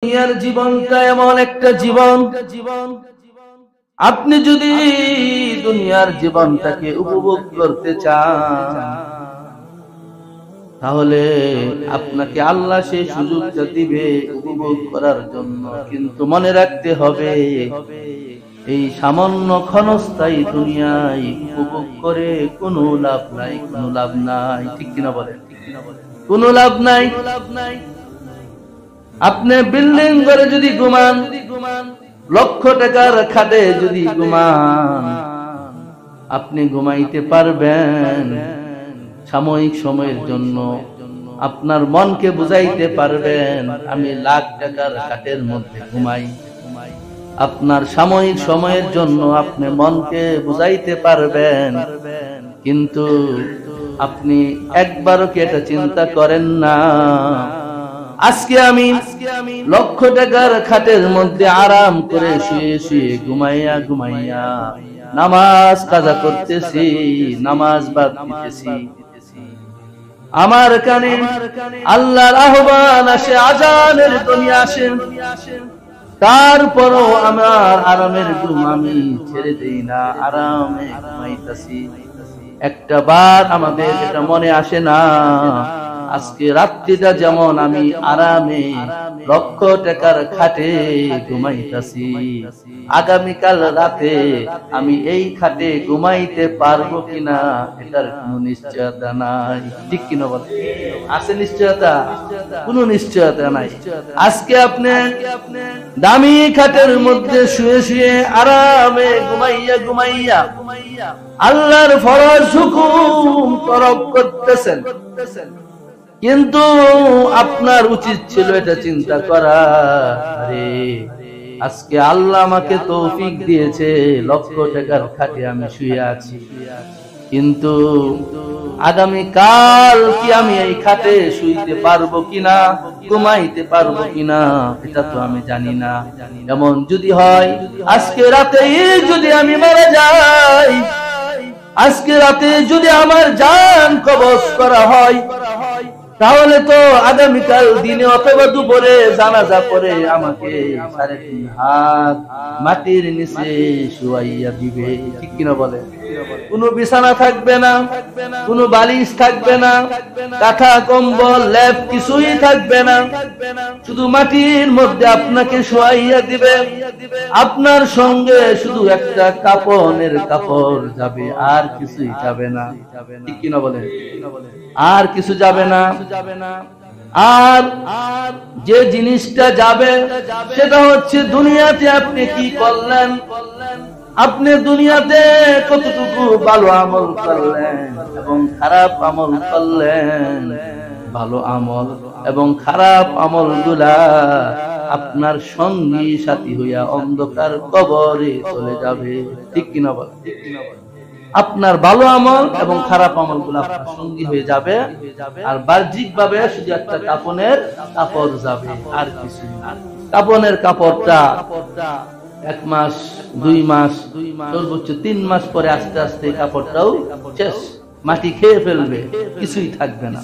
দুনিয়ার জীবনটা এমন একটা জীবন, আপনি যদি দুনিয়ার জীবনটাকে উপভোগ করতে চান তাহলে আপনাকে আল্লাহ সেই সুযোগটা দিবে উপভোগ করার জন্য। কিন্তু মনে রাখতে হবে এই সামান্য ক্ষণস্থায়ী দুনিয়ায় উপভোগ করে কোনো লাভ নাই, কোনো লাভ নাই। ঠিক কিনা বলেন? কোনো লাভ নাই। আপনি বিল্ডিং করে যদি ঘুমান, লক্ষ টাকার খাটে যদি ঘুমান, আপনি ঘুমাইতে পারবেন সাময়িক সময়ের জন্য। আপনার মনকে বুঝাইতে পারবেন আমি লাখ টাকার খাটের মধ্যে ঘুমাই। আপনার সাময়িক সময়ের জন্য আপনি মনকে বুঝাইতে পারবেন, কিন্তু আপনি একবারও কি এটা চিন্তা করেন না আজকে আমি লক্ষ টাকার খাটের মধ্যে আরাম করে শুয়ে শুয়ে ঘুমাইয়া ঘুমাইয়া নামাজ কাজা করতেছি, নামাজ বাদ দিতেছি, আমার কানে আল্লাহর আহ্বান আসে, আজানের ধ্বনি আসে, তারপরও আমার আরামের ঘুম আমি ছেড়ে দেই না, আরামে ঘুমাইতেছি। একটা বার আমাদের এটা মনে আসে না আজকে রাত্রিটা যেমন আমি আরামে লক্ষ টাকার খাটে ঘুমাইতেছি, আগামীকাল রাতে আমি এই খাটে ঘুমাইতে পারবো কিনা এটার কোনো নিশ্চয়তা নাই। ঠিক কিনা বল? আছে নিশ্চয়তা? কোনো নিশ্চয়তা নাই। আজকে আপনি দামি খাটের মধ্যে শুয়ে শুয়ে আরামে ঘুমাইয়া ঘুমাইয়া আল্লাহর ফরজ হুকুম তরক করতেছেন, কিন্তু আপনার উচিত ছিল এটা চিন্তা করা, আরে আজকে আল্লাহ আমাকে তৌফিক দিয়েছে লক্ষ টাকার খাটে আমি শুয়ে আছি, কিন্তু আগামী কাল কি আমি এই খাটে শুইতে পারবো কিনা, ঘুমাইতে পারবো কিনা এটা তো আমি জানি না। এমন যদি হয় আজকে রাতে যদি আমি মারা যাই, আজকে রাতে যদি আমার জান কবজ করা হয়, তাহলে তো আগামীকাল দিনে অথবা দুপুরে জানাজা পড়ে আমাকে 3.5 হাত মাটির নিচে শুয়াইয়া দিবে। ঠিক কিনা বলে? কোনো বিছানা থাকবে না, কোনো বালিশ থাকবে না, কাঁথা কম্বল লেপ কিছুই থাকবে না, শুধু মাটির মধ্যে আপনাকে শুয়াইয়া দিবে, আপনার সঙ্গে শুধু একটা কাপড়ের কাপড় যাবে, আর কিছুই যাবে না। ঠিক কিনা বলে? আর কিছু যাবে না। আর যে জিনিসটা যাবে সেটা হচ্ছে দুনিয়াতে আপনি কি করলেন, আপনি দুনিয়াতে কতটুকু ভালো আমল করলেন এবং খারাপ আমল করলেন। ভালো আমল এবং খারাপ আমলগুলা আপনার সঙ্গী সাথী হইয়া অন্ধকার কবরে চলে যাবে। ঠিক কিনা বল? আপনার ভালো আমল এবং খারাপ আমল গুলো আপনার সঙ্গী হয়ে যাবে, আর বাহ্যিক ভাবে শুধু একটা কাপনের কাপড় যাবে, আর কিছু না। কাপনের কাপড়টা 1 মাস 2 মাস সর্বোচ্চ 3 মাস পরে আস্তে আস্তে কাপড়টাও শেষ, মাটি খেয়ে ফেলবে, কিছুই থাকবে না।